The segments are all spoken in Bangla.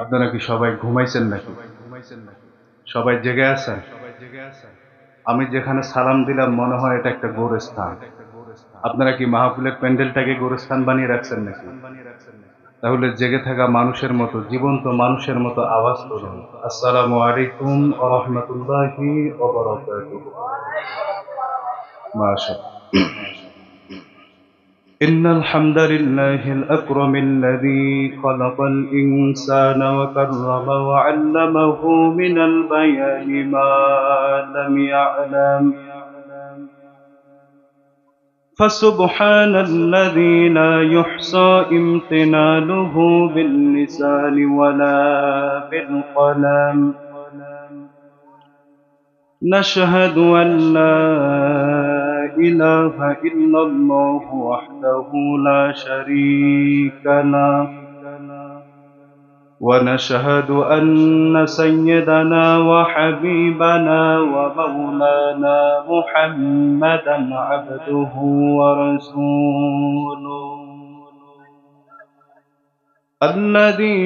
আপনারা কি সবাই ঘুমাইছেন নাকি? সবাই জেগে আছেন? আমি যেখানে সালাম দিলাম মনে হয় এটা একটা গোরস্থান। আপনারা কি মাহফিলের প্যান্ডেলটাকে গোরস্থান বানিয়ে রাখছেন নাকি? তাহলে জেগে থাকা মানুষের মতো, জীবন্ত মানুষের মতো আওয়াজ তুলুন। আসসালামু আলাইকুম ওয়া রাহমাতুল্লাহি ওয়া বারাকাতুহু। মাশাআল্লাহ। إن الحمد لله الأكرم الذي خلق الإنسان وكرم وعلمه من البيان ما لم يعلم فسبحان الذي لا يحصى امتنانه باللسان ولا بالقلم نشهد أن لا إله إلا الله وحده لا شريك له ونشهد أن سيدنا وحبيبنا ومولانا محمدا عبده ورسوله الذي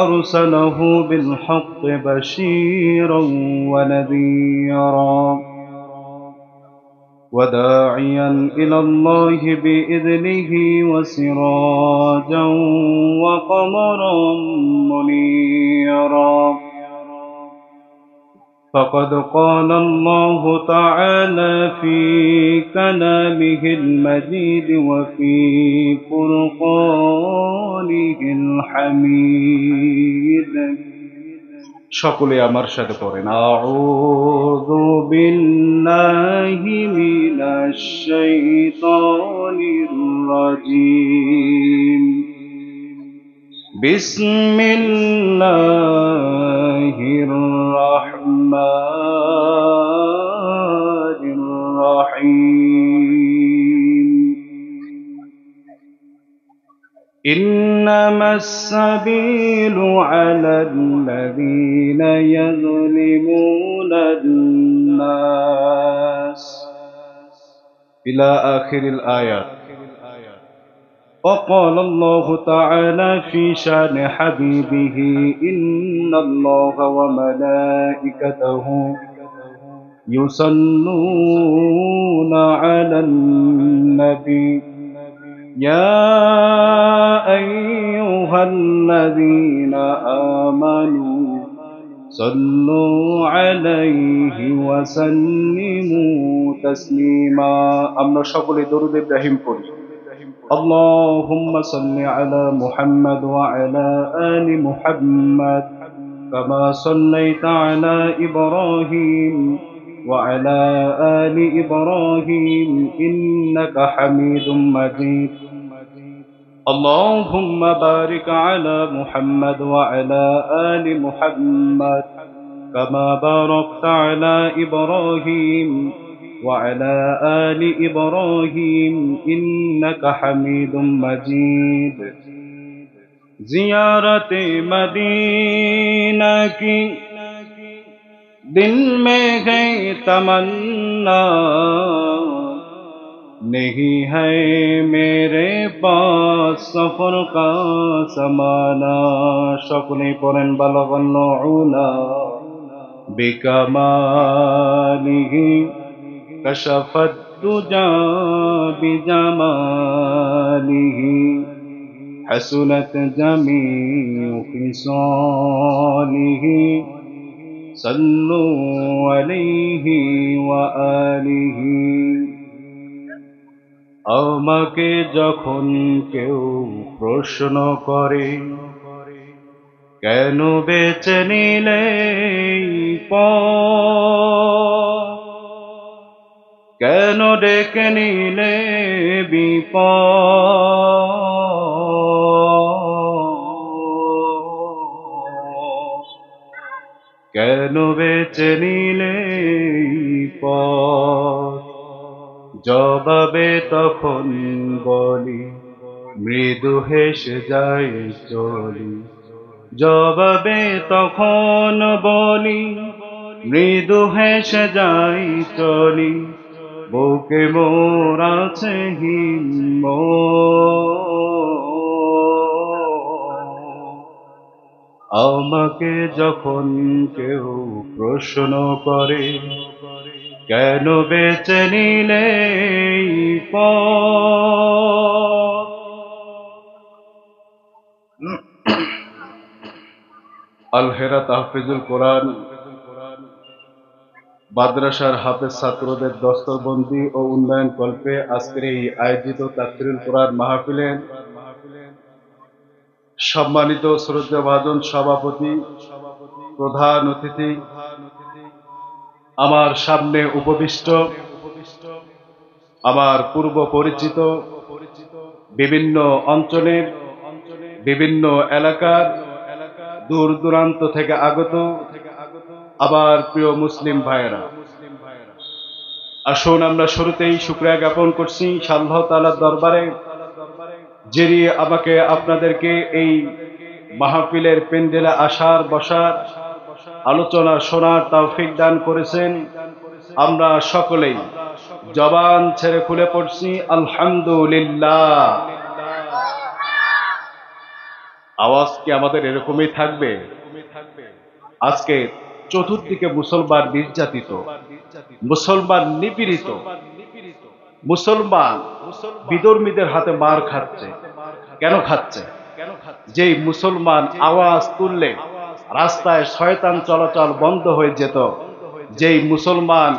أرسله بالحق بشيرا ونذيرا وداعيا إلى الله بإذنه وسراجا وقمرا منيرا فقد قال الله تعالى في كلامه المجيد وفي فرقانه الحميد সকলে আমার সাথে পড়েন আউযু বিল্লাহি মিনাশ শাইতানির রাজীম বিসমিল্লাহির রাহমানির রাহিম إنما السبيل على الذين يظلمون الناس إلى آخر الآيات. وقال الله تعالى في شان حبيبه إن الله وملائكته يصلون على النبي يا أيها الذين آمنوا صلوا عليه وسلموا تسليما আমরা সকলে দরুদ ইব্রাহিম পড়ি اللهم صل على محمد وعلى آل محمد كما صليت على إبراهيم وعلى آل إبراهيم إنك حميد مجيد اللهم بارك على محمد وعلى آل محمد كما باركت على إبراهيم وعلى آل إبراهيم إنك حميد مجيد زيارة مدينة کی दिल में है तमन्ना नहीं है मेरे पास सफर का समाना সকলে পড়েন বালাগান উলা বিকামালিহি কশফত দুজা বিজামালিহি حسنت جميع خصاله صلوا عليه وآله আমাকে যখন কেউ প্রশ্ন করে কেন বেছে নিলে কেন ডেকে নিলে কেন বেছে নিলে জবাবে তখন বলি মৃদু হেসে যাই চলি জবাবে তখন বলি মৃদু হেসে যাই চলি বুকে মোর আছে হিম্মত আমাকে যখন কেউ প্রশ্ন করে কেন বেঁচে নিলে এই পথ, আল হেরা তাহফিজুল কোরআন মাদ্রাসার হাফেজ ছাত্রদের দস্তরবন্দি ও উন্নয়ন কল্পে আজকের এই আয়োজিত তাফসীরুল কোরআন মাহফিলে সম্মানিত শ্রদ্ধাভাজন সভাপতি, প্রধান অতিথি, আমার সামনে উপবিষ্ট, আমার পূর্ব পরিচিত বিভিন্ন অঞ্চলের বিভিন্ন এলাকার দূর দূরান্ত থেকে আগত আবার প্রিয় মুসলিম ভাইয়েরা, আসুন আমরা শুরুতেই শুকরিয়া জ্ঞাপন করছি আল্লাহ তাআলার দরবারে, যিনি আমাকে আপনাদেরকে এই মাহফিলের প্যান্ডেলে আসার বসার আলোচনা শোনার তৌফিক দান করেছেন। আমরা সকলেই জবান ছেড়ে খুলে পড়ছি আলহামদুলিল্লাহ। আওয়াজ কি আমাদের এরকমই থাকবে? আজকে চতুর্দিকে মুসলমান নির্যাতিত, মুসলমান নিপীড়িত, মুসলমান বিধর্মীদের হাতে মার খাচ্ছে। কেন খাচ্ছে? যেই মুসলমান আওয়াজ তুললে রাস্তায় শয়তান চলাচল বন্ধ হয়ে যেত, যেই মুসলমান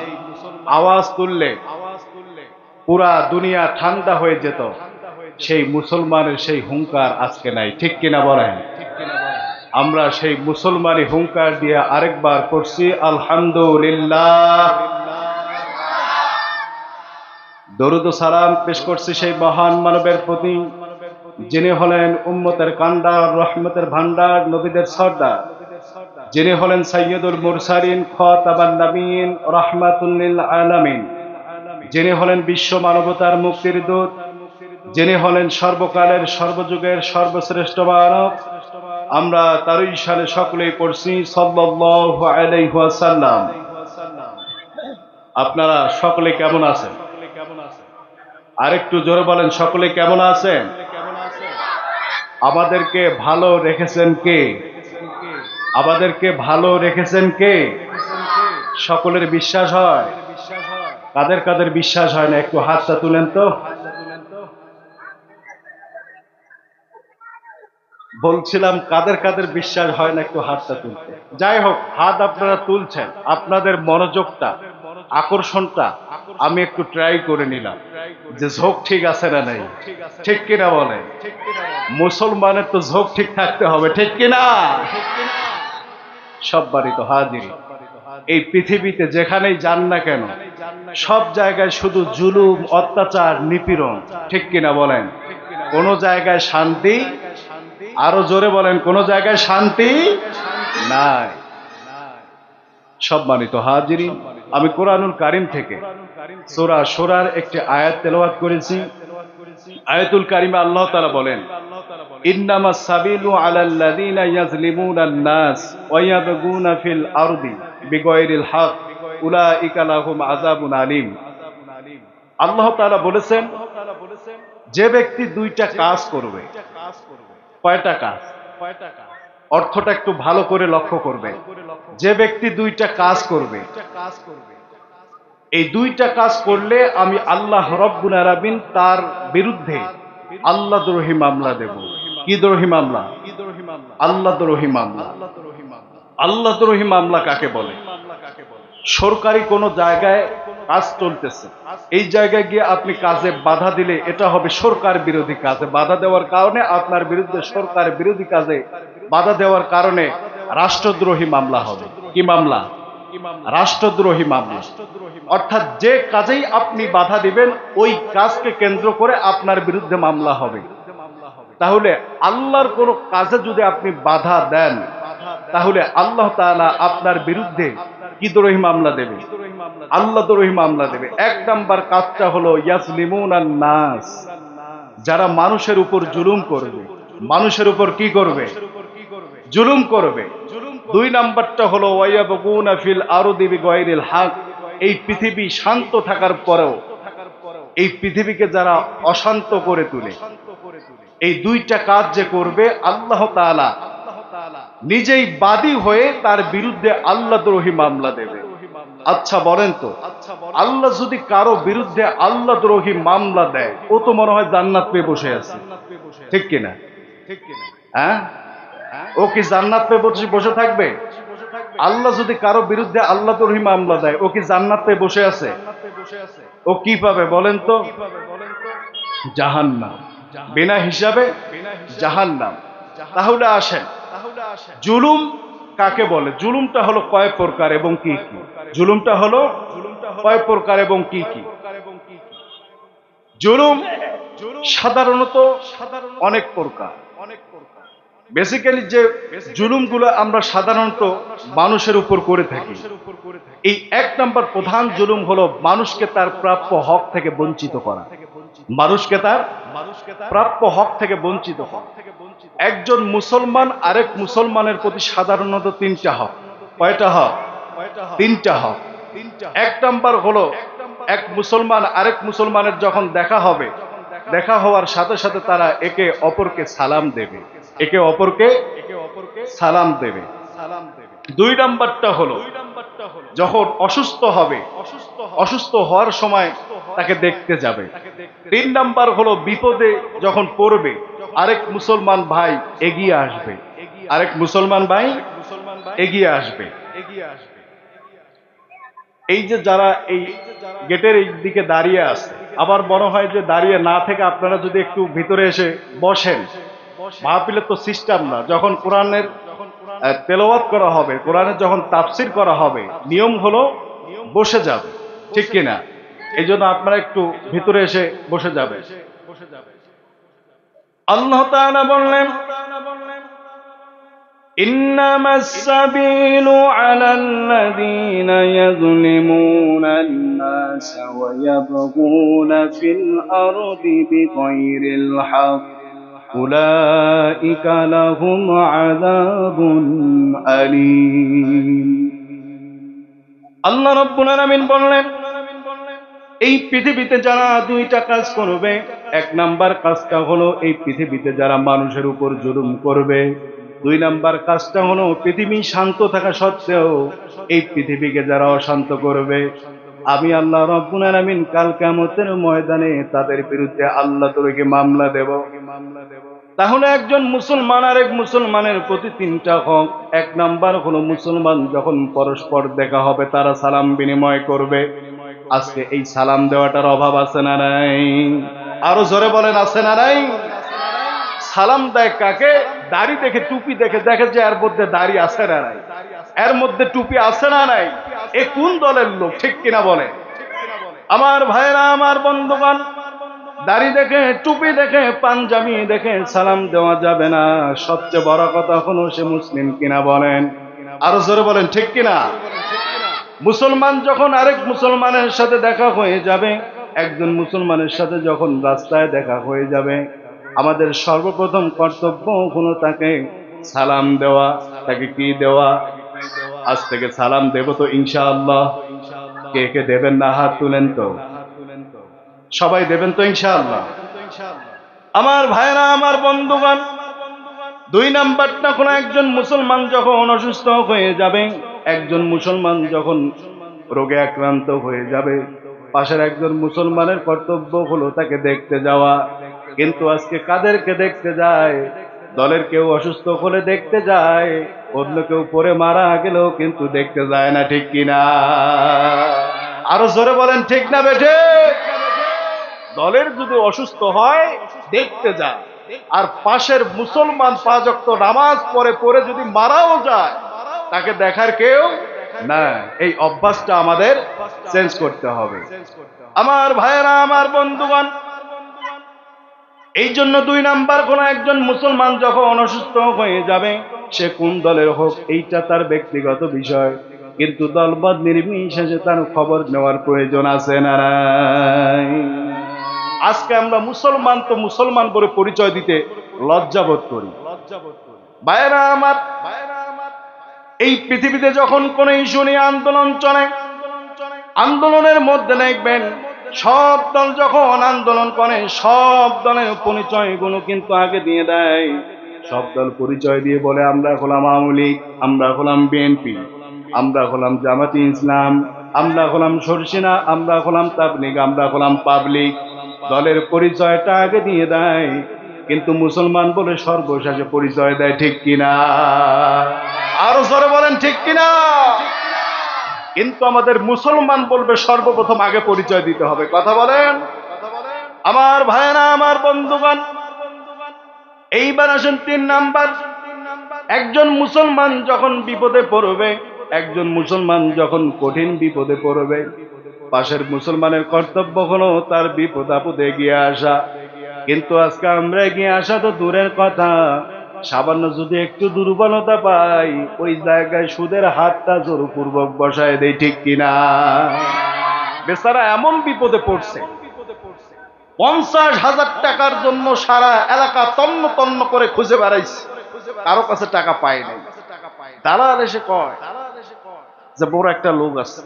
আওয়াজ তুললে পুরা দুনিয়া ঠান্ডা হয়ে যেত, সেই মুসলমানের সেই হুঙ্কার আজকে নাই। ঠিক কিনা বলেন? আমরা সেই মুসলমানি হুঙ্কার দিয়ে আরেকবার করছি আলহামদুলিল্লাহ। দরুদ ও সালাম পেশ করছি সেই মহান মানবের প্রতি, যিনি হলেন উম্মতের কান্ডার, রহমতের ভান্ডার, নবীদের সর্দার, যিনি হলেন সাইয়্যিদুল মুরসালিন, খাতামান নবীন, রাহমাতুল লিল আলামিন, যিনি হলেন বিশ্ব মানবতার মুক্তির দূত, যিনি হলেন সর্বকালের সর্বযুগের সর্বশ্রেষ্ঠ মানব। আমরা তারই শানে সকলেই পড়ছি সাল্লাল্লাহু আলাইহি ওয়াসাল্লাম। আপনারা সকলে কেমন আছেন? আরেকটু জোরে বলেন, সকলে কেমন আছেন? আমাদেরকে ভালো রেখেছেন কে? আমাদেরকে ভালো রেখেছেন কে? সকলের বিশ্বাস হয়? কাদের কাদের বিশ্বাস হয় না একটু হাতটা তুলেন তো। বলছিলাম কাদের কাদের বিশ্বাস হয় না একটু হাতটা তুলতে। যাই হোক, হাত আপনারা তুলছেন, আপনাদের মনোযোগটা, আকর্ষণটা আমি একটু ট্রাই করে নিলাম যে ঝোঁক ঠিক আছে না নাই। ঠিক কিনা বলেন? মুসলমানের তো ঝোঁক ঠিক থাকতে হবে, ঠিক কিনা? সম্মানিত হাজির, এই পৃথিবীতে যেখানেই যান না কেন সব জায়গায় শুধু জুলুম, অত্যাচার, নিপীড়ন। ঠিক কিনা বলেন? কোন জায়গায় শান্তি, আরো জোরে বলেন, কোন জায়গায় শান্তি নাই। সম্মানিত হাজিরিন, আমি কোরআনুল কারীম থেকে সূরা শূরার একটি আয়াত তেলাওয়াত করেছি। আয়াতুল কারীমে আল্লাহ তাআলা বলেন, ইন্নামাস সাবিলু আলাল্লাযীনা ইয়াজলিমুনান নাস ওয়া ইয়াবগুনা ফিল আরদি বিগাইরিল হক উলাইকা লাহুম আযাবুন আলীম। আল্লাহ তাআলা বলেছেন, যে ব্যক্তি দুইটা কাজ করবে। কয়টা কাজ? অর্থটা একটু ভালো করে লক্ষ্য করবে। যে ব্যক্তি দুইটা কাজ করবে, এই দুইটা কাজ করলে আমি আল্লাহ রব্বুল আলামিন তার বিরুদ্ধে আল্লাহদ্রোহী মামলা দেব। কি দ্রোহী মামলা? আল্লাহদ্রোহী মামলা। আল্লাহদ্রোহী মামলা কাকে বলে? সরকারি কোন জায়গায় কাজ চলতেছে, এই জায়গায় গিয়ে আপনি কাজে বাধা দিলে এটা হবে সরকার বিরোধী কাজে বাধা দেওয়ার কারণে, আপনার বিরুদ্ধে সরকার বিরোধী কাজে বাধা দেওয়ার কারণে রাষ্ট্রদ্রোহী মামলা হবে। কি মামলা? রাষ্ট্রদ্রোহী মামলা। অর্থাৎ যে কাজেই আপনি বাধা দিবেন ওই কাজকে কেন্দ্র করে আপনার বিরুদ্ধে মামলা হবে। তাহলে আল্লাহর কোন কাজে যদি আপনি বাধা দেন, তাহলে আল্লাহ তাআলা আপনার বিরুদ্ধে কি দ্রোহী মামলা দেবে? আল্লাহদ্রোহী মামলা দেবে। এক নাম্বার কাজটা হলো ইয়াজলিমুনান নাস, যারা মানুষের উপর জুলুম করবে। মানুষের উপর কি করবে? জুলুম করবে। দুই নাম্বারটা হলো ওয়ায়াবগুনা ফিল আরদি বিগাইরিল হক, এই পৃথিবী শান্ত থাকার পরেও এই পৃথিবীকে যারা অশান্ত করে তোলে। এই দুইটা কাজ যে করবে আল্লাহ তাআলা নিজেই বাদী হয়ে তার বিরুদ্ধে আল্লাহদ্রোহী মামলা দেবে। আচ্ছা বলেন তো, আল্লাহ যদি কারো বিরুদ্ধে আল্লাহদ্রোহী মামলা দেয়, ও তো মনে হয় জান্নাত পেয়ে বসে আছে, ঠিক কিনা? হ্যাঁ, ও কি জান্নাত পেয়ে বসে থাকবে? আল্লাহ যদি কারো বিরুদ্ধে আল্লাহদ্রোহী মামলা দেয়, ও কি জান্নাত পেয়ে বসে আছে? ও কি পাবে বলেন তো? জাহান্নাম, বিনা হিসাবে জাহান্নাম। তাহলে আসেন, জুলুম কাকে বলে? জুলুমটা হলো কয় প্রকার এবং কি কি? জুলুমটা হলো কয় প্রকার এবং কি কি? জুলুম সাধারণত অনেক প্রকার। বেসিক্যালি যে জুলুমগুলো আমরা সাধারণত মানুষের উপর করে থাকি, এই এক নম্বর প্রধান জুলুম হলো মানুষকে তার প্রাপ্য হক থেকে বঞ্চিত করা। মানুষকে তার প্রাপ্য হক থেকে বঞ্চিত করা। একজন মুসলমান আরেক মুসলমানের প্রতি সাধারণত তিনটা হক। কয়টা হক? তিনটা হক। এক নম্বর হলো, এক মুসলমান আরেক মুসলমানের যখন দেখা হবে, দেখা হওয়ার সাথে সাথে তারা একে অপরকে সালাম দেবে, একে অপরকে সালাম দেবে। দুই নাম্বারটা হলো, যখন অসুস্থ হবে, অসুস্থ হওয়ার সময় তাকে দেখতে যাবে। তিন নাম্বার হলো, বিপদে যখন পড়বে আরেক মুসলমান ভাই এগিয়ে আসবে, আরেক মুসলমান ভাই এগিয়ে আসবে। এই যে যারা এই গেটের এই দিকে দাঁড়িয়ে আছে, আবার মনে হয় যে দাঁড়িয়ে না থেকে আপনারা যদি একটু ভিতরে এসে বসেন। মাহফিলের তো সিস্টেম না, যখন কোরআনের তেলাওয়াত করা হবে, কোরআনের যখন তাফসির করা হবে, নিয়ম হলো বসে যাবে, ঠিক কিনা? এই জন্য আপনারা একটু ভিতরে এসে বসে যাবে। আল্লাহ তাআলা বললেন, ইন্নামাস সাবিলু আলাল্লাযীনা ইয়াযলিমুনান নাসা ওয়া ইয়াবগুনা ফিল আরদি বিগাইরিল হক উলাইকা লাহুম আযাবুন আলীম। আল্লাহ রাব্বুল আলামিন বললেন, এই পৃথিবীতে যারা দুইটা কাজ করবে, এক নাম্বার কাজটা হলো এই পৃথিবীতে যারা মানুষের উপর জুলুম করবে, দুই নাম্বার কাজটা হলো পৃথিবী শান্ত থাকা সত্ত্বেও এই পৃথিবীকে যারা অশান্ত করবে, আমি আল্লাহ রাব্বুল আলামিন কাল কিয়ামতের ময়দানে তাদের বিরুদ্ধে আল্লাহদ্রোহী মামলা দেব। তাহলে একজন মুসলমান আরেক মুসলমানের প্রতি তিনটা হক। এক নাম্বার হলো, মুসলমান যখন পরস্পর দেখা হবে তারা সালাম বিনিময় করবে। আজকে এই সালাম দেওয়াটার অভাব আছে না নাই? আরো জোরে বলেন, আছে না নাই? সালাম দেয় কাকে? দাড়ি দেখে, টুপি দেখে, দেখে যে এর মধ্যে দাড়ি আছে না নাই, এর মধ্যে টুপি আছে না নাই, এ কোন দলের লোক, ঠিক কিনা বলে? আমার ভাইরা, আমার বন্ধুগণ, দাড়ি দেখে, টুপি দেখে, পাঞ্জাবি দেখে সালাম দেওয়া যাবে না। সবচেয়ে বড় কথা হলো সে মুসলিম কিনা বলেন। আরো জোরে বলেন, ঠিক কিনা? মুসলমান যখন আরেক মুসলমানের সাথে দেখা হয়ে যাবে, একজন মুসলমানের সাথে যখন রাস্তায় দেখা হয়ে যাবে, আমাদের সর্বপ্রথম কর্তব্য হলো তাকে সালাম দেওয়া। তাকে কি দেওয়া? আজ থেকে সালাম দেব তো ইনশাআল্লাহ। কে কে দেবেন না হাত তুলেন তো? সবাই দেবেন তো ইনশাআল্লাহ? আমার ভাইরা, আমার বন্ধুগণ, দুই নাম্বারটা কোন একজন মুসলমান যখন অসুস্থ হয়ে যাবে, একজন মুসলমান যখন রোগে আক্রান্ত হয়ে যাবে, পাশের একজন মুসলমানের কর্তব্য হলো তাকে দেখতে যাওয়া। কিন্তু আজকে কাদেরকে দেখতে যায়? দলের কেউ অসুস্থ হলে দেখতে যায়, অন্য কেউ পরে মারা গেলেও কিন্তু দেখতে যায় না, ঠিক কিনা? আরো জোরে বলেন, ঠিক না বেঠে? দলের যদি অসুস্থ হয় দেখতে যায়, আর পাশের মুসলমান 5 ওয়াক্ত নামাজ পড়ে যদি মারাও যায়, তাকে দেখার কেউ না। এই অভ্যাসটা আমাদের চেঞ্জ করতে হবে। আমার ভাইয়েরা, আমার বন্ধুগণ, এই জন্য দুই নাম্বার, কোন একজন মুসলমান যখন অসুস্থ হয়ে যাবে, সে কোন দলের হোক এইটা তার ব্যক্তিগত বিষয়, কিন্তু দলবদ নির্বিশেষে তার খবর নেওয়ার প্রয়োজন আছে না নাই? আজকে আমরা মুসলমান তো মুসলমান বলে পরিচয় দিতে লজ্জাবোধ করি। ভাইয়েরা আমার, এই পৃথিবীতে যখন কোন ইস্যু নিয়ে আন্দোলন চলে, আন্দোলনের মধ্যে দেখবেন সব দল যখন আন্দোলন করে, সব দলের পরিচয়গুলো কিন্তু আগে দিয়ে দেয়। সব দল পরিচয় দিয়ে বলে আমরা হলাম আওয়ামী লীগ, আমরা হলাম বিএনপি, আমরা হলাম জামাতে ইসলাম, আমরা হলাম সরসিনা, আমরা হলাম তাবলীগ, আমরা হলাম পাবলিক। দলের পরিচয়টা আগে দিয়ে দেয়, কিন্তু মুসলমান বলে সর্বশেষে পরিচয় দেয়। ঠিক কিনা? আরো জোরে বলেন ঠিক কিনা? কিন্তু আমাদের মুসলমান বলবে সর্বপ্রথম আগে পরিচয় দিতে হবে। কথা বলেন আমার ভাইয়েরা, আমার বন্ধুগণ। এইবার আসেন 3 নাম্বার। একজন মুসলমান যখন বিপদে পড়বে, একজন মুসলমান যখন কঠিন বিপদে পড়বে, পাশের মুসলমানের কর্তব্য হলো তার বিপদ আপদে এগিয়ে আসা। কিন্তু আজকে আমরা এগিয়ে আসা তো দূরের কথা, সামান্য যদি একটু দুর্বলতা পাই, ওই জায়গায় সুদের হাতটা জোরপূর্বক বসায় দেয়। ঠিক কিনা? বেচারা এমন বিপদে পড়ছে, 50,000 টাকার জন্য সারা এলাকা তন্ন তন্ন করে খুঁজে বেড়াইছে, কারো কাছে টাকা পায় নাই। দালাল এসে কয় যে বড় একটা লোক আছে,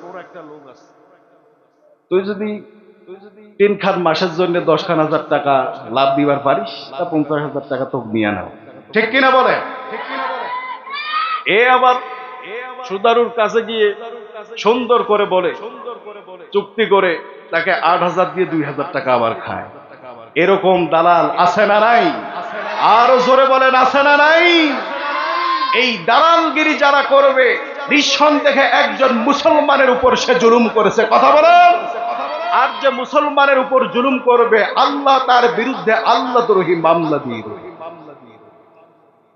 তুই যদি 3 খান মাসের জন্য 10,000 টাকা লাভ দিবার পারিস, তা 50,000 টাকা তোকে নিয়ে নাও। ঠিক কিনা বলে? এ আবার সুদারুর কাছে গিয়ে সুন্দর করে বলে, চুক্তি করে তাকে 8,000 দিয়ে 2,000 টাকা আবার খায়। এরকম দালাল আছে না নাই? আরো জোরে বলেন আছে না নাই? এই দালালগিরি যারা করবে, নিঃসন্দেহে একজন মুসলমানের উপর সে জুলুম করেছে। কথা বলেন। আর যে মুসলমানের উপর জুলুম করবে, আল্লাহ তার বিরুদ্ধে আল্লাহদ্রোহী মামলা দিয়ে দেবে।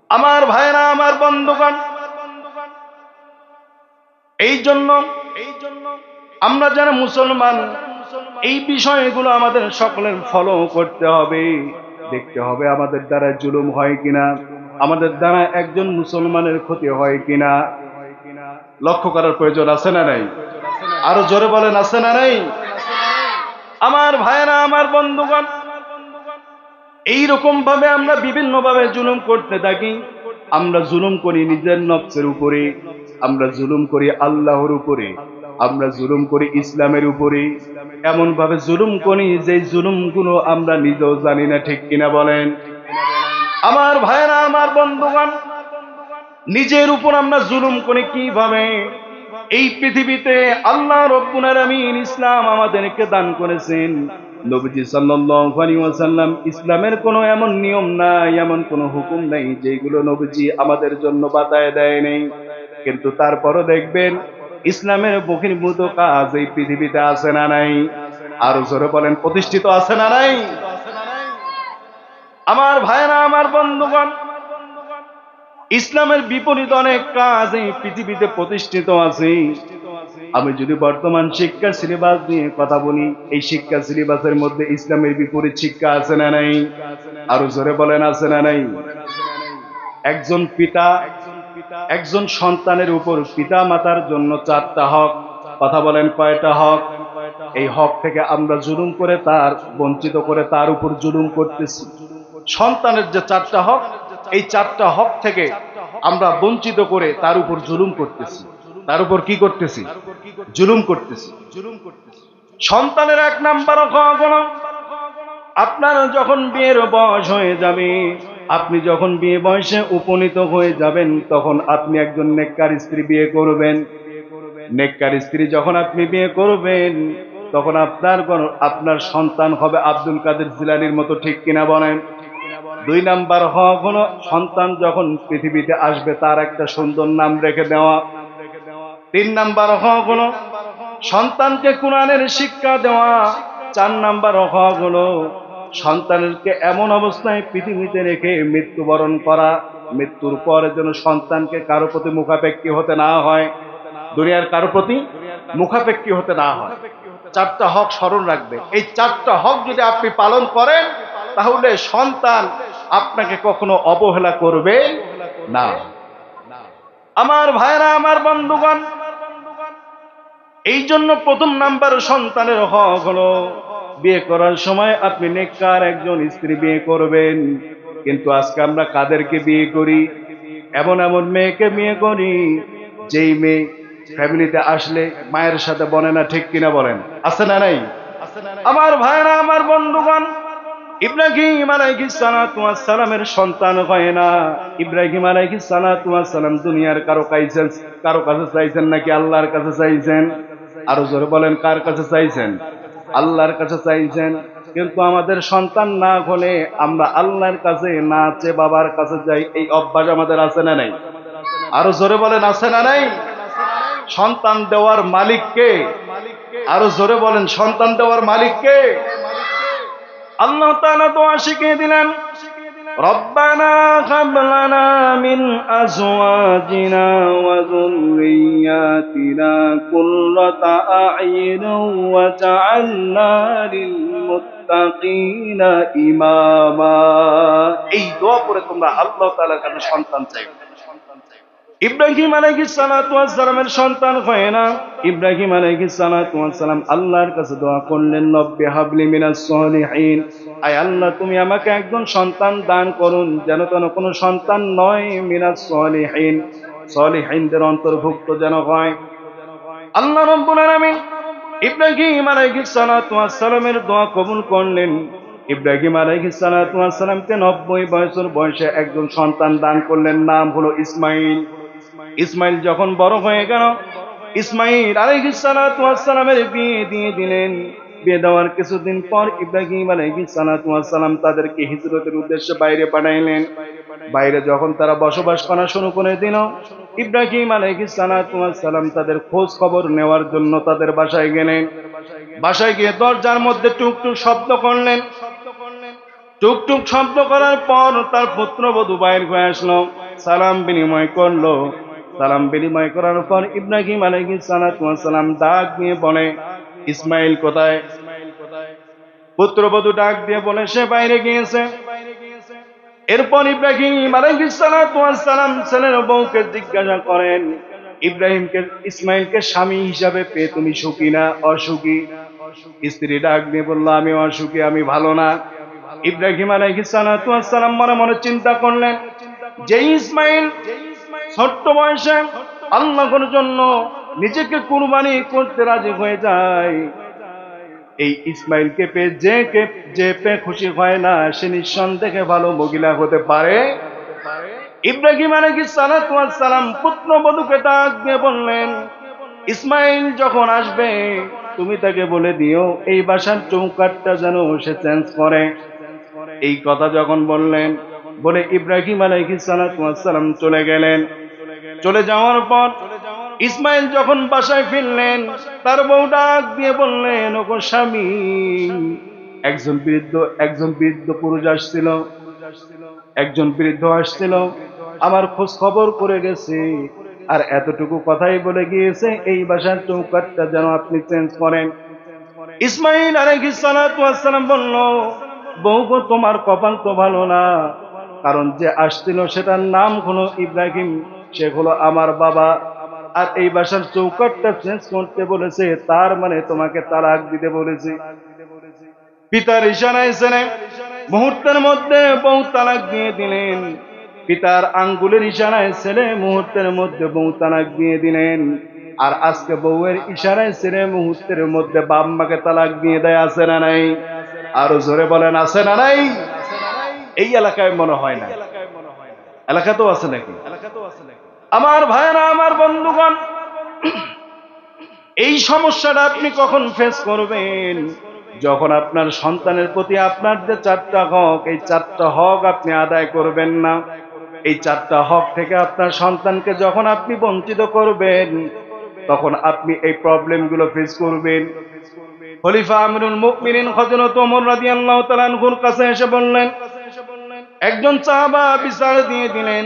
আমার ভাইরা, আমার বন্ধুগণ, এই জন্য আমরা যারা মুসলমান, এই বিষয়গুলো আমাদের সকলের ফলো করতে হবে, দেখতে হবে আমাদের দ্বারা জুলুম হয় কিনা, আমাদের দ্বারা একজন মুসলমানের ক্ষতি হয় কিনা, লক্ষ্য করার প্রয়োজন আছে না নাই? আরো জোরে বলেন আছে না নাই? আমার ভাইরা, আমার বন্ধুগণ, এইরকম ভাবে আমরা বিভিন্ন ভাবে জুলুম করতে থাকি। আমরা জুলুম করি নিজের নফসের উপরে, আমরা জুলুম করি আল্লাহর উপরে, আমরা জুলুম করি ইসলামের উপরে, এমন ভাবে জুলুম করি যে জুলুমগুলো আমরা নিজেও জানি না। ঠিক কিনা বলেন? আমার ভাইরা, আমার বন্ধুগণ, নিজের উপর আমরা জুলুম করি কিভাবে? এই পৃথিবীতে আল্লাহ রব্বুল আলামিন ইসলাম আমাদেরকে দান করেছেন। নবীজি সাল্লাল্লাহু আলাইহি ওয়াসাল্লাম, ইসলামের কোনো এমন নিয়ম নাই, এমন কোনো হুকুম নাই যেগুলো নবীজি আমাদের জন্য বাতায় দেয় নেই। কিন্তু তারপরও দেখবেন ইসলামের বহির্ভূত কাজ এই পৃথিবীতে আছে না নাই? আরো জোরে বলেন প্রতিষ্ঠিত আছে না নাই? আমার ভাইরা, আমার বন্ধুগণ, ইসলামের বিপরীত অনেক কাজ এই পৃথিবীতে প্রতিষ্ঠিত আছে। আমি যদি বর্তমান শিক্ষা সিলেবাস নিয়ে কথা বলি, এই শিক্ষা সিলেবাসের মধ্যে ইসলামের বিপরীত শিক্ষা আছে না নাই? আরো জোরে বলেন আছে না নাই? একজন পিতা একজন সন্তানের উপর পিতা মাতার জন্য 4টা হক। কথা বলেন কয়টা হক? এই হক থেকে আমরা জুলুম করে, তার বঞ্চিত করে তার উপর জুলুম করতেছি। সন্তানের যে 4টা হক, এই 4টা হক থেকে আমরা বঞ্চিত করে তার উপর জুলুম করতেছি। তার উপর কি করতেছি? জুলুম করতেছি। সন্তানের 1 নাম্বার হক হলো, আপনার যখন বিয়ের বয়স হয়ে যাবে, আপনি যখন বিয়ে বয়সে উপনীত হয়ে যাবেন, তখন আপনি একজন নেককার স্ত্রী বিয়ে করবেন। নেককার স্ত্রী যখন আপনি বিয়ে করবেন, তখন আপনার সন্তান হবে আব্দুল কাদের জিলানীর মতো। ঠিক কিনা বলেন? 2 নাম্বার হক হলো, সন্তান যখন পৃথিবীতে আসবে তার একটা সুন্দর নাম রেখে দেওয়া। 3 নাম্বার হক হলো সন্তানকে কোরআনের শিক্ষা দেওয়া। 4 নাম্বার হক হলো সন্তানকে এমন অবস্থায় পৃথিবীতে রেখে মৃত্যুবরণ করা, মৃত্যুর পরে যেন সন্তানকে কারো প্রতি মুখাপেক্ষী হতে না হয়, দুনিয়ার কারো প্রতি মুখাপেক্ষী হতে না হয়। 4টা হক স্মরণ রাখবে। এই 4টা হক যদি আপনি পালন করেন, তাহলে সন্তান আপনাকে কখনো অবহেলা করবে না। আমার ভাইরা, আমার বন্ধুগণ, এই জন্য 1ম নাম্বার সন্তানের হক হলো, বিয়ে করার সময় আপনি নেককার একজন স্ত্রী বিয়ে করবেন। কিন্তু আজকে আমরা কাদেরকে বিয়ে করি? এমন এমন মেয়েকে বিয়ে করি যেই মেয়ে ফ্যামিলিতে আসলে মায়ের সাথে বনে না। ঠিক কিনা বলেন? আছে না নাই? আমার ভাইরা, আমার বন্ধুগণ, ইব্রাহিম আলাইহিস সালাতু ওয়াস সালামের সন্তান হয় না। ইব্রাহিম আলাইহিস সালাতু ওয়াস সালাম দুনিয়ার কারো কাছে চাইছেন নাকি আল্লাহর কাছে চাইছেন? আরো জোরে বলেন, কার কাছে চাইছেন? আল্লাহর কাছে চাইছেন। কিন্তু আমাদের সন্তান না হলে আমরা আল্লাহর কাছে না চেয়ে বাবার কাছে যাই, এই অভ্যাস আমাদের আছে না নাই? আরো জোরে বলেন, আছে না নাই? সন্তান দেওয়ার মালিক কে? আরো জোরে বলেন, সন্তান দেওয়ার মালিক কে? আল্লাহ তাআলা দোয়া শিখিয়ে দিলেন, রব্বানা হাব লানা মিন আজওয়াজিনা ওয়া যুররিয়াতিনা কুররাতা আ'ইউনিন ওয়াজআলনা লিল মুত্তাকিনা ইমামা। এই দোয়া পড়ে তোমরা আল্লাহ তাআলার কাছে সন্তান চাইবে। ইব্রাহিম আলাইহিস সালাতু ওয়াস সালামের সন্তান হয় না। ইব্রাহিম আলাইহিস সালাতু ওয়াস সালাম আল্লাহর কাছে দোয়া করলেন, রব্বি হাবলি মিনাস সলিহিন, আয় আল্লাহ তুমি আমাকে একজন সন্তান দান করুন, যেন তেন কোনো সন্তান নয়, মিনাস সলিহিন, সলিহিনদের অন্তর্ভুক্ত যেন হয়। আল্লাহ রাব্বুল আলামিন ইব্রাহিম আলাইহিস সালাতু ওয়াস সালামের দোয়া কবুল করলেন। ইব্রাহিম আলাইহিস সালাতু ওয়াস সালামকে 90 বছর বয়সে একজন সন্তান দান করলেন, নাম হলো ইসমাইল। ইসমাইল যখন বড় হয়ে গেল, ইসমাইল আলাইহিস সালাতু ওয়াস সালামের বিয়ে দিয়ে দিলেন। বিয়ে দেওয়ার কিছুদিন পর ইব্রাহিম আলাইহিস সালাতু ওয়াস সালাম তাদেরকে হিজরতের উদ্দেশ্যে বাইরে পাঠাইলেন। বাইরে যখন তারা বসবাস করা শুরু করে দিল, ইব্রাহিম আলাইহিস সালাতু ওয়াস সালাম তাদের খোঁজ খবর নেওয়ার জন্য তাদের বাসায় গেলেন। বাসায় গিয়ে দরজার মধ্যে টুকটুক শব্দ করলেন। টুকটুক শব্দ করার পর তার পুত্রবধূ বাইর হয়ে আসলো, সালাম বিনিময় করলো। সালাম বিনিময় করার পর ইব্রাহিম আলাইহিস সালাতু ওয়াস সালাম ডাক দিয়ে বলে, ইসমাইল কোথায়? পুত্রবধূ ডাক দিয়ে বলে, সে বাইরে গিয়েছে। এরপর ইব্রাহিম আলাইহিস সালাতু ওয়াস সালাম ছেলের বউকে জিজ্ঞাসা করেন, ইসমাইলকে স্বামী হিসাবে পেয়ে তুমি সুখী না অসুখী? স্ত্রী ডাক দিয়ে বলল, আমি অসুখী, আমি ভালো না। ইব্রাহিম আলাইহিস সালাতু ওয়াস সালাম মনে মনে চিন্তা করলেন, যে ইসমাইল ছোট্ট বয়সে আল্লাহর জন্য নিজেকে কুরবানি করতে রাজি হয়ে যায়, এই ইসমাইলকে পেয়ে যে পেয়ে খুশি হয় না, সে নিঃসন্দেহে ভালো মহিলা হতে পারে। ইব্রাহিম আলাইহিস সালাতু ওয়াস সালাম পুত্রবধূকে ডাক দিয়ে বললেন, ইসমাইল যখন আসবে তুমি তাকে বলে দিও এই বাসার চৌকাঠটা যেন সে চেঞ্জ করে। এই কথা যখন বললেন, বলে ইব্রাহিম আলাইহিস সালাতু ওয়াস সালাম চলে গেলেন। চলে যাওয়ার পর ইসমাইল যখন বাসায় ফিরলেন, তার বউ ডাক দিয়ে বললেন, ওগো স্বামী, একজন বৃদ্ধ পুরুষ আসছিল, একজন বৃদ্ধ আসছিল, আমার খোঁজ খবর করে গেছে, আর এতটুকু কথাই বলে গিয়েছে এই বাসার চৌকাঠটা যেন আপনি চেঞ্জ করেন। ইসমাইল আলাইহিস সালাতু ওয়াস সালাম বলল, বউ গো, তোমার কপাল তো ভালো না, কারণ যে আসছিল সেটার নাম হলো ইব্রাহিম, সে হলো আমার বাবা, আর এই বাসার চৌকাঠটা চেঞ্জ করতে বলেছে, তার মানে তোমাকে তালাক দিতে বলেছে। পিতার ইশারায় ছেলে মুহূর্তের মধ্যে বউ তালাক দিয়ে দিলেন। পিতার আঙ্গুলের ইশারায় ছেলে মুহূর্তের মধ্যে বউ তালাক দিয়ে দিলেন। আর আজকে বউয়ের ইশারায় ছেলে মুহূর্তের মধ্যে বাপ মাকে তালাক দিয়ে দেয়, আছে না নাই? আরো জোরে বলেন, আছে না নাই? এই এলাকায় মনে হয় না, এলাকা তো আছে নাকি? আমার ভাইরা, আমার বন্ধুগণ, এই সমস্যাটা আপনি কখন ফেস করবেন? যখন আপনার সন্তানের প্রতি আপনার যে 4টা হক, এই 4টা হক আপনি আদায় করবেন না। এই 4টা হক থেকে আপনার সন্তানকে যখন আপনি বঞ্চিত করবেন, তখন আপনি এই প্রবলেমগুলো ফেস করবেন। খলিফা আমিরুল মুমিনিন হযরত ওমর রাদিয়াল্লাহু তাআলা আনহুর কাছে এসে বললেন, একজন সাহাবা বিচার দিয়ে দিলেন।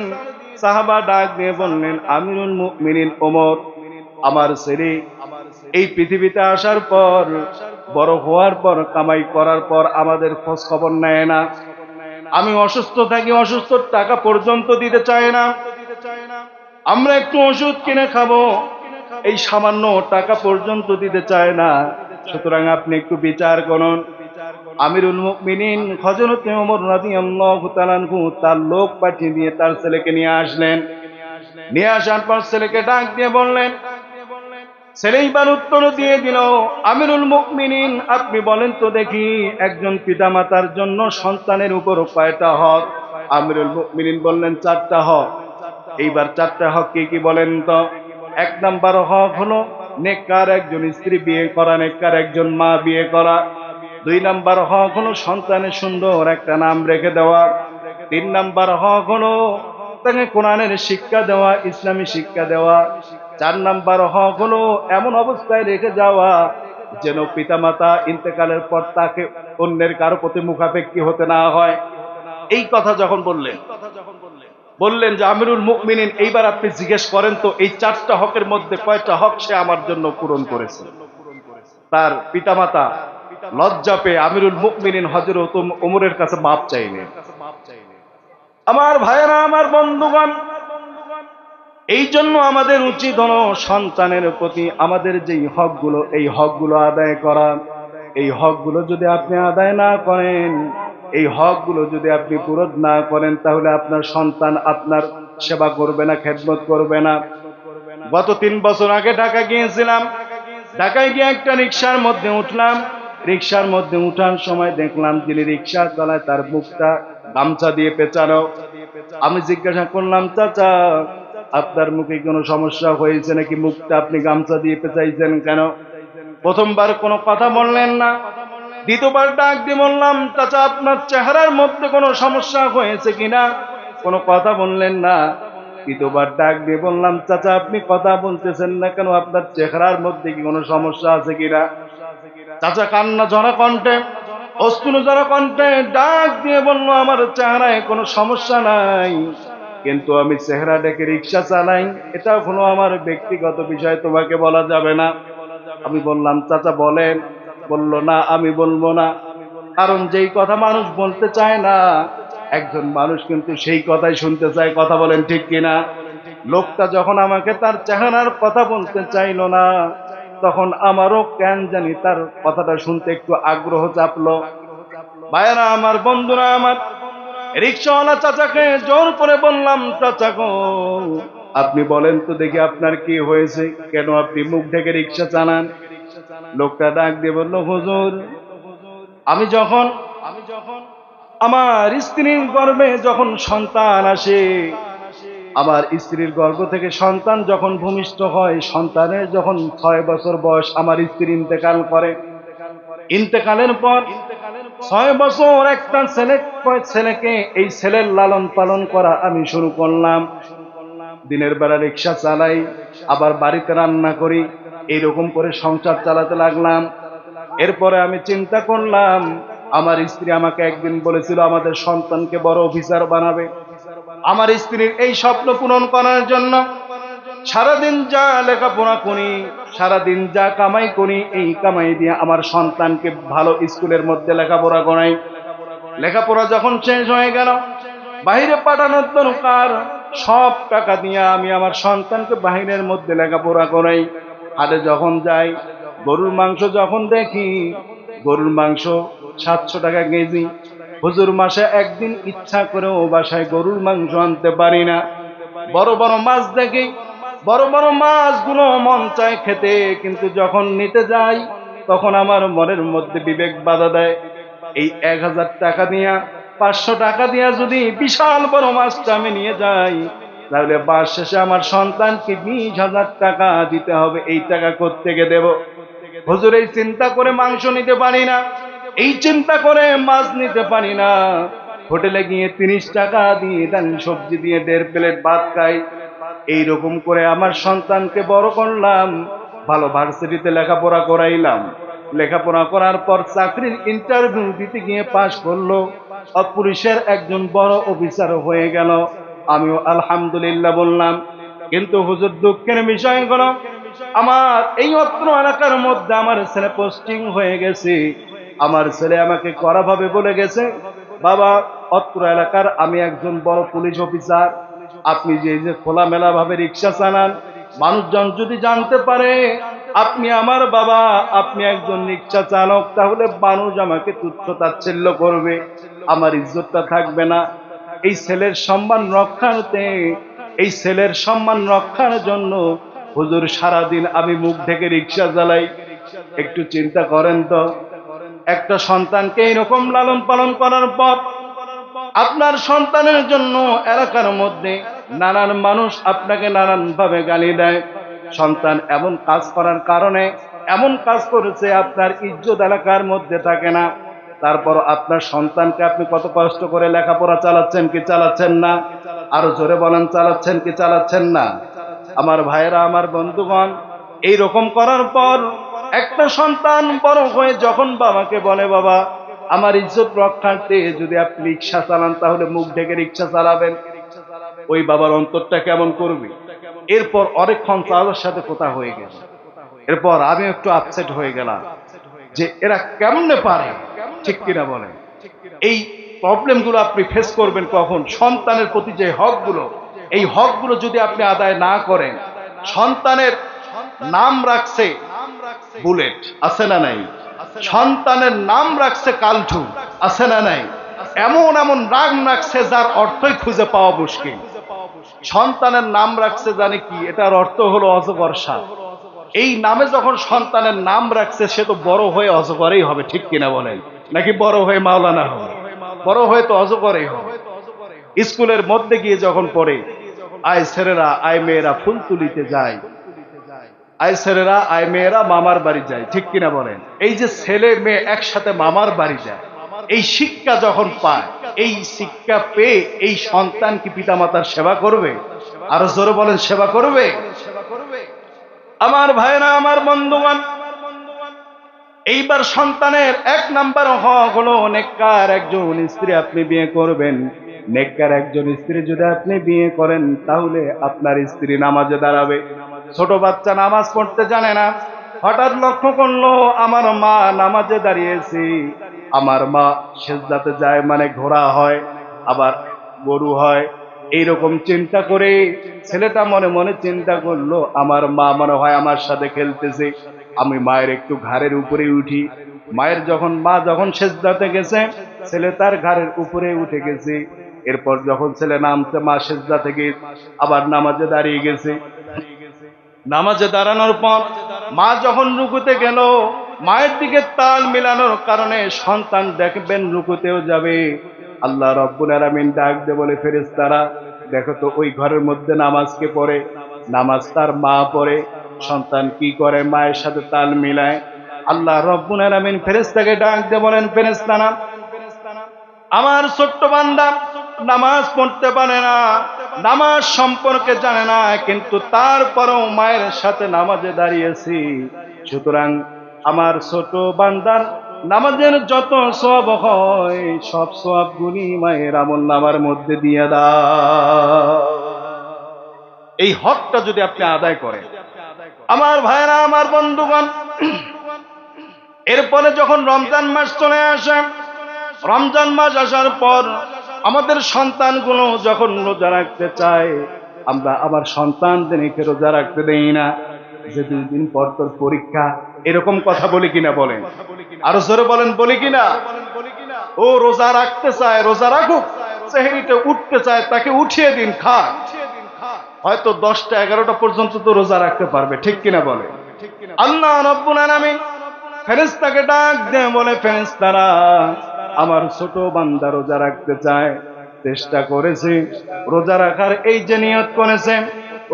সাহাবা ডাক দিয়ে বললেন, আমিরুল মুমিনিন ওমর, আমার ছেলে এই পৃথিবীতে আসার পর, বড় হওয়ার পর, কামাই করার পর আমাদের খোঁজ খবর নেয় না। আমি অসুস্থ থাকি, অসুস্থ টাকা পর্যন্ত দিতে চায় না। আমরা একটু ওষুধ কিনে খাবো, এই সামান্য টাকা পর্যন্ত দিতে চায় না। সুতরাং আপনি একটু বিচার করুন। আমিরুল মুমিনিন হযরত ওমর রাদিয়াল্লাহু তাআলা আনহু তার লোক পাঠিয়ে দিয়ে তার ছেলেকে নিয়ে আসলেন। নিয়ে আসার পর ছেলেকে ডাক দিয়ে বললেন, ছেলে এইবার উত্তর দিয়ে দিল, আমিরুল মুমিনিন, আপনি বলেন তো দেখি, একজন পিতামাতার জন্য সন্তানের উপর কয়টা হক? আমিরুল মুমিনিন বললেন 4টা হক। এইবার 4টা হক কি কি বলেন তো? 1 নাম্বার হক হলো নেককার একজন স্ত্রী বিয়ে করা, নেককার একজন মা বিয়ে করা। 2 নাম্বার হক হলো সন্তানের সুন্দর একটা নাম রেখে দেওয়া। 3 নাম্বার হক হলো তাকে কোরআনের শিক্ষা দেওয়া, ইসলামী শিক্ষা দেওয়া। 4 নাম্বার হক হলো এমন অবস্থায় রেখে যাওয়া যেন পিতামাতা ইন্তেকালের পর তাকে অন্যের কারো প্রতি মুখাপেক্ষী হতে না হয়। এই কথা যখন বললেন যে আমিরুল মুমিনিন, এইবার আপনি জিজ্ঞেস করেন তো এই 4টা হকের মধ্যে কয়টা হক সে আমার জন্য পূরণ করেছে? তার পিতামাতা লজ্জা পেয়ে আমিরুল মুমিনিন হযরত ওমরের কাছে মাপ চাইলেন। আমার ভাইয়েরা, আমার বন্ধুগণ, এই জন্য আমাদের উচিত হলো সন্তানের প্রতি আমাদের যেই হকগুলো, এই হকগুলো আদায় করা। এই হকগুলো যদি আপনি আদায় না করেন, এই হকগুলো যদি আপনি পূরণ না করেন, তাহলে আপনার সন্তান আপনার সেবা করবে না, খেদমত করবে না। গত 3 বছর আগে ঢাকা গিয়েছিলাম। ঢাকায় গিয়ে একটা রিকশার মধ্যে উঠলাম। রিকশার মধ্যে উঠার সময় দেখলাম যিনি রিকশা চালায় তার মুখটা গামছা দিয়ে পেঁচানো। আমি জিজ্ঞাসা করলাম, চাচা আপনার মুখে কোনো সমস্যা হয়েছে নাকি? মুখটা আপনি গামছা দিয়ে পেঁচাইছেন কেন? প্রথমবার কোনো কথা বললেন না। দ্বিতীয়বার ডাক দিয়ে বললাম, চাচা আপনার চেহারার মধ্যে কোনো সমস্যা হয়েছে কিনা? কোনো কথা বললেন না। তৃতীয়বার ডাক দিয়ে বললাম, চাচা আপনি কথা বলতেছেন না কেন? আপনার চেহারার মধ্যে কি কোনো সমস্যা আছে কিনা? চাচা কান্না ঝরা কণ্ঠে, অশ্রু ঝরা কণ্ঠে ডাক দিয়ে বলল, আমার চেহারায় কোনো সমস্যা নাই, কিন্তু আমি চেহারা ডেকে রিক্সা চালাই, এটা হলো আমার ব্যক্তিগত বিষয়, তোমাকে বলা যাবে না। আমি বললাম, চাচা বলেন। বলল, না আমি বলবো না, কারণ যেই কথা মানুষ বলতে চায় না, একজন মানুষ কিন্তু সেই কথাই শুনতে চায়। কথা বলেন ঠিক কিনা? লোকটা যখন আমাকে তার চেহারার কথা বলতে চাইলো না, তখন আমারও কেন জানি তার কথাটা শুনতে একটু আগ্রহ চাপলো। ভাইয়েরা আমার, বন্ধুরা আমার, রিকশাওয়ালা চাচাকে জোর করে বললাম, চাচা গো আপনি বলেন তো দেখি আপনার কি হয়েছে, কেন আপনি মুখ ঢেকে রিকশা চালান? লোকটা ডাক দিয়ে বলল, হুজুর আমি যখন আমার স্ত্রীর গর্ভে যখন সন্তান আসে, আমার স্ত্রীর গর্ভ থেকে সন্তান যখন ভূমিষ্ঠ হয়, সন্তানের যখন 6 বছর বয়স, আমার স্ত্রী ইন্তেকাল করে। ইন্তেকালের পর 6 বছর একটা ছেলেকে এই ছেলের লালন পালন করা আমি শুরু করলাম। দিনের বেলা রিক্সা চালাই, আবার বাড়িতে রান্না করি, এইরকম করে সংসার চালাতে লাগলাম। এরপরে আমি চিন্তা করলাম, আমার স্ত্রী আমাকে একদিন বলেছিল আমাদের সন্তানকে বড় অফিসার বানাবে। আমার স্ত্রীর এই স্বপ্ন পূরণ করার জন্য সারাদিন যা লেখাপড়া করি, সারাদিন যা কামাই করি, এই কামাই দিয়ে আমার সন্তানকে ভালো স্কুলের মধ্যে লেখাপড়া করাই। লেখাপড়া যখন শেষ হয়ে গেল, বাহিরে পাঠানোর দরকার, সব টাকা দিয়ে আমি আমার সন্তানকে বাহিরের মধ্যে লেখাপড়া করাই। হাটে যখন যাই, গরুর মাংস যখন দেখি, গরুর মাংস 700 টাকা কেজি। হুজুর মাসে একদিন ইচ্ছা করেও বাসায় গরুর মাংস আনতে পারি না। বড় বড় মাছ দেখি, বড় বড় মাছগুলো মন চায় খেতে, কিন্তু যখন নিতে যাই তখন আমার মনের মধ্যে বিবেক বাধা দেয়। এই 1000 টাকা দিয়া, 500 টাকা দিয়া যদি বিশাল বড় মাছটা আমি নিয়ে যাই, তাহলে মাস শেষে আমার সন্তানকে 20,000 টাকা দিতে হবে। এই টাকা কোত্থেকে দেব? হুজুর এই চিন্তা করে মাংস নিতে পারি না, এই চিন্তা করে মাছ নিতে পারি না। হোটেলে গিয়ে 30 টাকা দিয়ে দেন সবজি দিয়ে 1.5 প্লেট ভাত খাই। এইরকম করে আমার সন্তানকে বড় করলাম, ভালো ভার্সিটিতে লেখাপড়া করাইলাম। লেখাপড়া করার পর চাকরির ইন্টারভিউ দিতে গিয়ে পাশ করলো, পুলিশের একজন বড় অফিসার হয়ে গেল। আমিও আলহামদুলিল্লাহ বললাম। কিন্তু হুজুর দুঃখের বিষয় হলো, আমার এই অত্র এলাকার মধ্যে আমার ছেলে পোস্টিং হয়ে গেছে। আমার ছেলে আমাকে কড়াভাবে বলে গেছে, বাবা অত্র এলাকার আমি একজন বড় পুলিশ অফিসার, আপনি যে খোলামেলা ভাবে রিক্সা চালান, মানুষজন যদি জানতে পারে আপনি আমার বাবা, আপনি একজন রিক্সা চালক, তাহলে মানুষ আমাকে তুচ্ছ তাচ্ছিল্য করবে, আমার ইজ্জতটা থাকবে না। এই ছেলের সম্মান রক্ষার্থে, এই ছেলের সম্মান রক্ষার জন্য হুজুর সারাদিন আমি মুখ থেকে রিক্সা চালাই, একটু চিন্তা করেন তো, একটা সন্তানকে এরকম লালন পালন করার পর আপনার সন্তানের জন্য এলাকার মধ্যে নানান মানুষ আপনাকে নানান ভাবে গালি দেয়, সন্তান এমন কাজ করার কারণে এমন কাজ করেছে আপনার ইজ্জত এলাকার মধ্যে থাকে না, তারপর আপনার সন্তানকে আপনি কত কষ্ট করে লেখাপড়া চালাচ্ছেন কি চালাচ্ছেন না? আরো জোরে বলেন, চালাচ্ছেন কি চালাচ্ছেন না? আমার ভাইয়েরা, আমার বন্ধুগণ, এই রকম করার পর একটা সন্তান বড় হয়ে যখন বাবাকে বলে, বাবা আমার ইজ্জত রক্ষার্থে যদি আপনি রিক্সা চালান তাহলে মুখ ঢেকে রিক্সা চালাবেন, ওই বাবার অন্তরটা কেমন করবে? এরপর অনেকক্ষণ তাদের সাথে কথা হয়ে গেল, এরপর আমি একটু আপসেট হয়ে গেলাম যে এরা কেমনে পারে, ঠিক কিনা বলেন? এই প্রবলেমগুলো আপনি ফেস করবেন কখন? সন্তানের প্রতি যে হকগুলো, এই হকগুলো যদি আপনি আদায় না করেন। সন্তানের নাম রাখছে বুলেট, আছে না নাই? সন্তানের নাম রাখছে কালঠু, আছে না নাই? এমন এমন নাম রাখছে যার অর্থই খুঁজে পাওয়া মুশকিল। সন্তানের নাম রাখছে জানে কি? এটার অর্থ হলো অজগর সাপ। এই নামে যখন সন্তানের নাম রাখছে, সে তো বড় হয়ে অজগরেই হবে, ঠিক কিনা বলেন? নাকি বড় হয়ে মাওলানা হবে? বড় হয়ে তো অজগরেই হবে। স্কুলের মধ্যে গিয়ে যখন পড়ে, আয় ছেলেরা আয় মেয়েরা ফুল তুলিতে যায়, আয় ছেলেরা আয় মেয়েরা মামার বাড়ি যায়, ঠিক কিনা বলেন? এই যে ছেলে মেয়ে একসাথে মামার বাড়ি যায়, এই শিক্ষা যখন পায়, এই শিক্ষা পেয়ে এই সন্তান কি পিতামাতার সেবা করবে? আরো জোরে বলেন, সেবা করবে? আমার ভাইরা, আমার বন্ধুগণ, এইবার সন্তানের এক নাম্বার হক হলো নেককার একজন স্ত্রী আপনি বিয়ে করবেন। নেককার একজন স্ত্রী যদি আপনি বিয়ে করেন, তাহলে আপনার স্ত্রী নামাজে দাঁড়াবে। ছোট বাচ্চা নামাজ পড়তে জানে না, হঠাৎ লক্ষ্য করলো আমার মা নামাজে দাঁড়িয়েছি, আমার মা সেজদাতে যায়, মানে ঘোড়া হয় আবার গরু হয়, এইরকম চিন্তা করে ছেলেটা মনে মনে চিন্তা করলো, আমার মা মনে হয় আমার সাথে খেলতেছে, আমি মায়ের একটু ঘাড়ের উপরে উঠি। মায়ের মা যখন সেজদাতে গেছে, ছেলে তার ঘাড়ের উপরে উঠে গেছে। এরপর যখন ছেলে নামছে, মা সেজদা থেকে আবার নামাজে দাঁড়িয়ে গেছে। নামাজে দাঁড়ানোর পর মা যখন রুকুতে গেল, মায়ের দিকে তাল মিলানোর কারণে সন্তান দেখবেন রুকুতেও যাবে। আল্লাহ রাব্বুল আলামিন ডাক দিয়ে বলে, ফেরেশতারা দেখো তো ওই ঘরের মধ্যে নামাজ কে পড়ে? নামাজ তার মা পড়ে। সন্তান কি করে? মায়ের সাথে তাল মিলায়। আল্লাহ রাব্বুল আলামিন ফেরেশতাকে ডাক দিয়ে বলেন, ফেরেশতারা আমার ছোট্ট বান্দা নামাজ পড়তে পারে না, নামাজ সম্পর্কে জানে না, কিন্তু তারপরেও মায়ের সাথে নামাজে দাঁড়িয়েছি, সুতরাং আমার ছোট বান্দার নামাজের যত সওয়াব হয় সব সওয়াব গুনি মায়ের আমলনামার মধ্যে দিয়ে দাও। এই হকটা যদি আপনি আদায় করেন, আমার ভাইরা, আমার বন্ধুগণ, এরপরে যখন রমজান মাস চলে আসে, রমজান মাস আসার পর আমাদের সন্তানগুলো যখন রোজা রাখতে চায়, আমরা আমার সন্তানদেরকে রোজা রাখতে দেই না, যে 2 দিন পর তোর পরীক্ষা, এরকম কথা বলি কিনা বলেন? আরো জোরে বলেন, বলি কিনা? ও রোজা রাখতে চায়, রোজা রাখুক, সেহরিতে উঠতে চায়, তাকে উঠিয়ে দিন, খা। হয়তো 10টা 11টা পর্যন্ত তো রোজা রাখতে পারবে, ঠিক কিনা বলে? আল্লাহ রাব্বুল আলামিন ফেরেশতাকে ডাক দিয়ে বলে, ফেরেশতারা আমার ছোট বান্দা রোজা রাখতে চায়, চেষ্টা করেছে রোজা রাখার, এই যে নিয়ত করেছে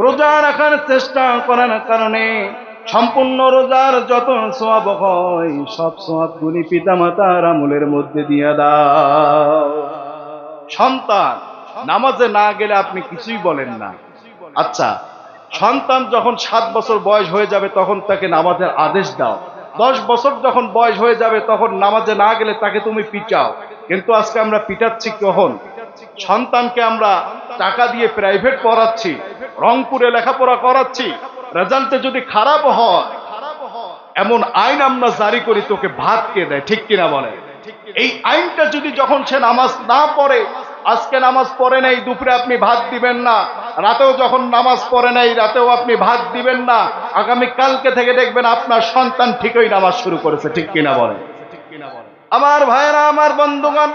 রোজা রাখার চেষ্টা করার কারণে সম্পূর্ণ রোজার যত সওয়াব হয় সব সওয়াবগুলি পিতামাতার আমলের মধ্যে দিয়ে দাও। সন্তান নামাজে না গেলে আপনি কিছুই বলেন না। আচ্ছা, সন্তান যখন 7 বছর বয়স হয়ে যাবে তখন তাকে নামাজের আদেশ দাও। 10 বছর যখন বয়স হয়ে যাবে তখন নামাজে না গেলে তাকে তুমি পিটাও। কিন্তু আজকে আমরা পিটাচ্ছি কখন? সন্তানকে আমরা টাকা দিয়ে প্রাইভেট পড়াচ্ছি, রংপুরে লেখাপড়া করাচ্ছি, রেজাল্টে যদি খারাপ হয় এমন আইন আমরা জারি করি, তোকে ভাত কে দেয়, ঠিক কিনা বলে? এই আইনটা যদি যখন সে নামাজ না পড়ে, আজকে নামাজ পড়ে নাই, দুপুরে আপনি ভাত দিবেন না, রাতেও যখন নামাজ পড়ে নাই রাতেও আপনি ভাত দিবেন না, আগামী কালকে থেকে দেখবেন আপনার সন্তান ঠিকই নামাজ শুরু করেছে, ঠিক কিনা বলে? আমার ভাইরা, আমার বন্ধুগণ,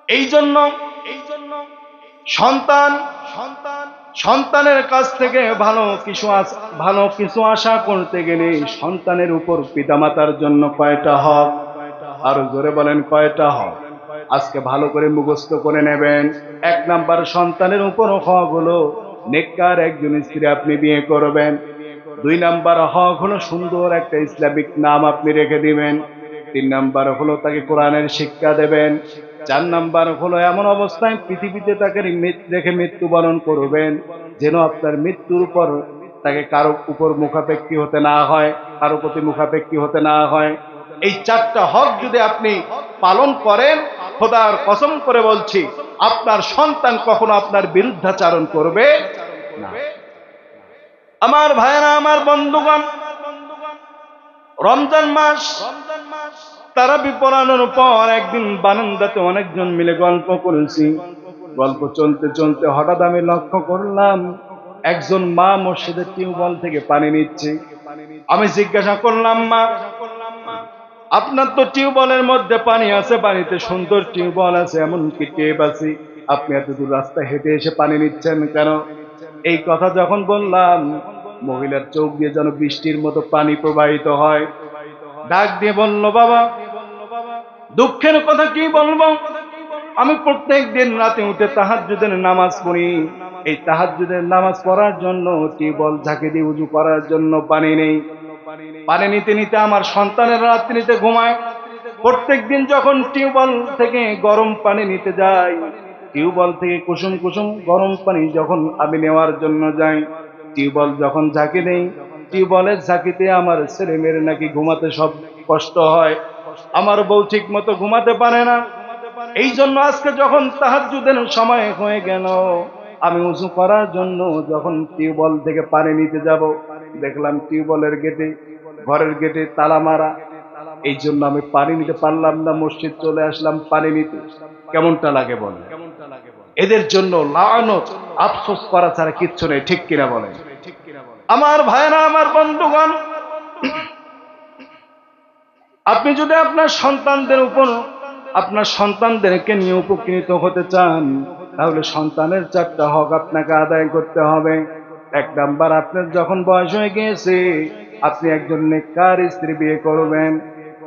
এই জন্য সন্তান সন্তানের কাছ থেকে ভালো কিছু আশা করতে গেলে সন্তানের উপর পিতামাতার জন্য কয়টা হক, আরো জোরে বলেন কয়টা হক? আজকে ভালো করে মুখস্থ করে নেবেন। 1 নাম্বার সন্তানের উপর হক হলো নেককার একজন স্ত্রী আপনি বিয়ে করবেন। 2 নাম্বার হক হলো সুন্দর একটা ইসলামিক নাম আপনি রেখে দিবেন। 3 নাম্বার হলো তাকে কোরআনের শিক্ষা দেবেন। 4 নাম্বার হলো এমন অবস্থায় পৃথিবীতে তাকে রেখে মৃত্যুবরণ করবেন যেন আপনার মৃত্যুর পর তাকে কারো উপর মুখাপেক্ষী হতে না হয়, কারো প্রতি মুখাপেক্ষী হতে না হয়। এই 4টা হক যদি আপনি পালন করেন, খোদার কসম করে বলছি আপনার সন্তান কখনো আপনার বিরুদ্ধাচারণ করবে না। আমার ভাইরা, আমার বন্ধুগণ, রমজান মাস তারাবি পড়ানোর পর একদিন বারান্দাতে অনেকজন মিলে গল্প করেছি। গল্প চলতে চলতে হঠাৎ আমি লক্ষ্য করলাম একজন মা মসজিদের টিউবওয়েল থেকে পানি নিচ্ছে। আমি জিজ্ঞাসা করলাম, মা, আপনার তো টিউবওয়েলের মধ্যে পানি আছে, পানিতে সুন্দর টিউবওয়েল আছে, এমনকি টেপ আছে, আপনি এত দূর রাস্তা হেঁটে এসে পানি নিচ্ছেন কেন? এই কথা যখন বললাম, মহিলার চোখ দিয়ে যেন বৃষ্টির মতো পানি প্রবাহিত হয়। ডাক দিয়ে বলল, বাবা, দুঃখের কথা কি বলবো, আমি প্রত্যেক দিন রাতে উঠে তাহাজ্জুদের নামাজ পড়ি। এই তাহাজ্জুদের নামাজ পড়ার জন্য টিউবওয়েল ঝাঁকে দিয়ে উজু করার জন্য পানি নেই। পানি নিতে নিতে আমার সন্তানের রাত্রিতে ঘুমায়। প্রত্যেক দিন যখন টিউবওয়েল থেকে গরম পানি নিতে যাই, টিউবওয়েল থেকে কুসুম কুসুম গরম পানি যখন আমি নেওয়ার জন্য যাই, টিউবওয়েল যখন ঝাঁকি নেই, টিউবওয়েলের ঝাঁকিতে আমার ছেলে মেয়ের নাকি ঘুমাতে সব কষ্ট হয়, আমার বউ ঠিক মতো ঘুমাতে পারে না। এই জন্য আজকে যখন তাহাজ্জুদের সময় হয়ে গেল, আমি উযু করার জন্য যখন টিউবওয়েল থেকে পানি নিতে যাব, দেখলাম টিউবওয়েলের গেটে, ঘরের গেটে তালা মারা। এই জন্য আমি পানি নিতে পারলাম না, মসজিদ চলে আসলাম পানি নিতে। কেমনটা লাগে বলেন? এদের জন্য লানত, আফসোস করা ছাড়া কিচ্ছু নেই, ঠিক কিনা বলেন? আমার ভাইরা, আমার বন্ধুগণ, আপনি যদি আপনার সন্তানদেরকে নিয়ে উপকৃত হতে চান, তাহলে সন্তানের 4টা হক আপনাকে আদায় করতে হবে। 1 নাম্বার, আপনার যখন বয়স হয়ে গিয়েছে আপনি একজন নেককার স্ত্রী বিয়ে করবেন।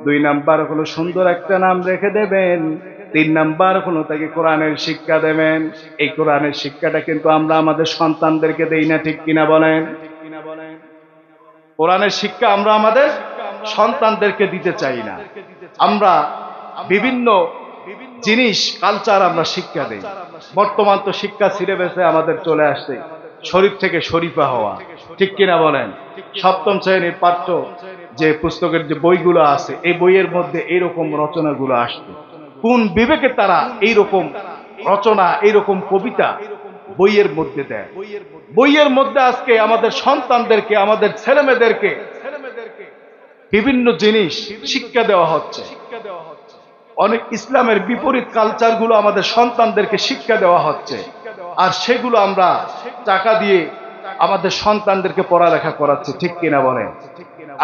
2 নাম্বার হলো সুন্দর একটা নাম রেখে দেবেন। 3 নাম্বার হলো তাকে কোরআনের শিক্ষা দেবেন। এই কোরআনের শিক্ষাটা কিন্তু আমরা আমাদের সন্তানদেরকে দেই না, ঠিক কিনা বলেন? কোরআনের শিক্ষা আমরা আমাদের সন্তানদেরকে দিতে চাই না। আমরা বিভিন্ন জিনিস, কালচার আমরা শিক্ষা দেই। বর্তমান তো শিক্ষা সিলেবাসে আমাদের চলে আসছে শরীফ থেকে শরীফা হওয়া, ঠিক কিনা বলেন? 7ম শ্রেণীর পাঠ্য যে পুস্তকের যে বইগুলো আছে, এই বইয়ের মধ্যে এইরকম রচনাগুলো আসছে। কোন বিবেকে তারা এইরকম রচনা, এইরকম কবিতা বইয়ের মধ্যে দেয়? বইয়ের মধ্যে আজকে আমাদের সন্তানদেরকে, আমাদের ছেলেমেয়েদেরকে বিভিন্ন জিনিস শিক্ষা দেওয়া হচ্ছে। অনেক ইসলামের বিপরীত কালচারগুলো আমাদের সন্তানদেরকে শিক্ষা দেওয়া হচ্ছে, আর সেগুলো আমরা টাকা দিয়ে আমাদের সন্তানদেরকে পড়ালেখা করাচ্ছি, ঠিক কিনা বলেন?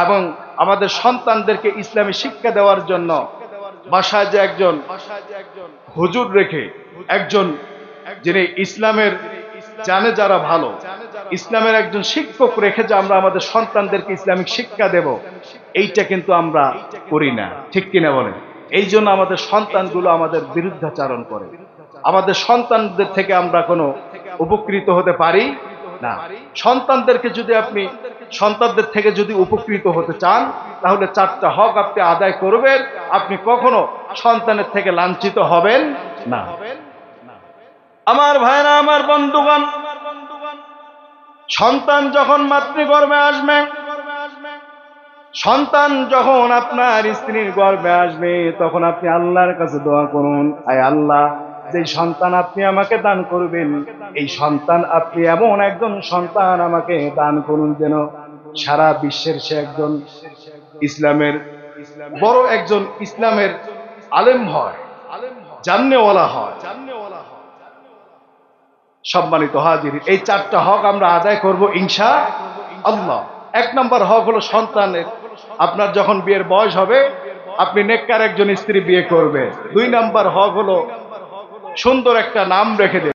এবং আমাদের সন্তানদেরকে ইসলামী শিক্ষা দেওয়ার জন্য বাসায় যে একজন হুজুর রেখে, একজন যিনি ইসলামের জানে যারা ভালো, ইসলামের একজন শিক্ষক রেখে যে আমরা আমাদের সন্তানদেরকে ইসলামিক শিক্ষা দেব, এইটা কিন্তু আমরা করি না, ঠিক কিনা বলেন? এই জন্য আমাদের সন্তানগুলো আমাদের বিরুদ্ধাচারণ করে। আমাদের সন্তানদের থেকে আমরা কোনো উপকৃত হতে পারি না। সন্তানদের থেকে যদি উপকৃত হতে চান, তাহলে 4টা হক আপনি আদায় করবেন। আপনি কখনো সন্তানের থেকে লাঞ্ছিত হবেন না। আমার ভাইরা, আমার বন্ধুগণ, সন্তান যখন মাতৃগর্ভে আসবে, সন্তান যখন আপনার স্ত্রীর গর্ভে আসবে, তখন আপনি আল্লাহর কাছে দোয়া করুন, আয় আল্লাহ, যে সন্তান আপনি আমাকে দান করবেন, এই সন্তান আপনি এমন একজন সন্তান আমাকে দান করুন যেন সারা বিশ্বের সে একজন ইসলামের বড় একজন ইসলামের আলেম হয়, জান্নেওয়ালা হয়। সম্মানিত হাজির, এই 4টা হক আমরা আদায় করব ইনশাআল্লাহ। 1 নম্বর হক হলো সন্তানের, আপনার যখন বিয়ের বয়স হবে আপনি নেককার একজন স্ত্রী বিয়ে করবেন। 2 নম্বর হক হলো সুন্দর একটা নাম রেখে দেবেন।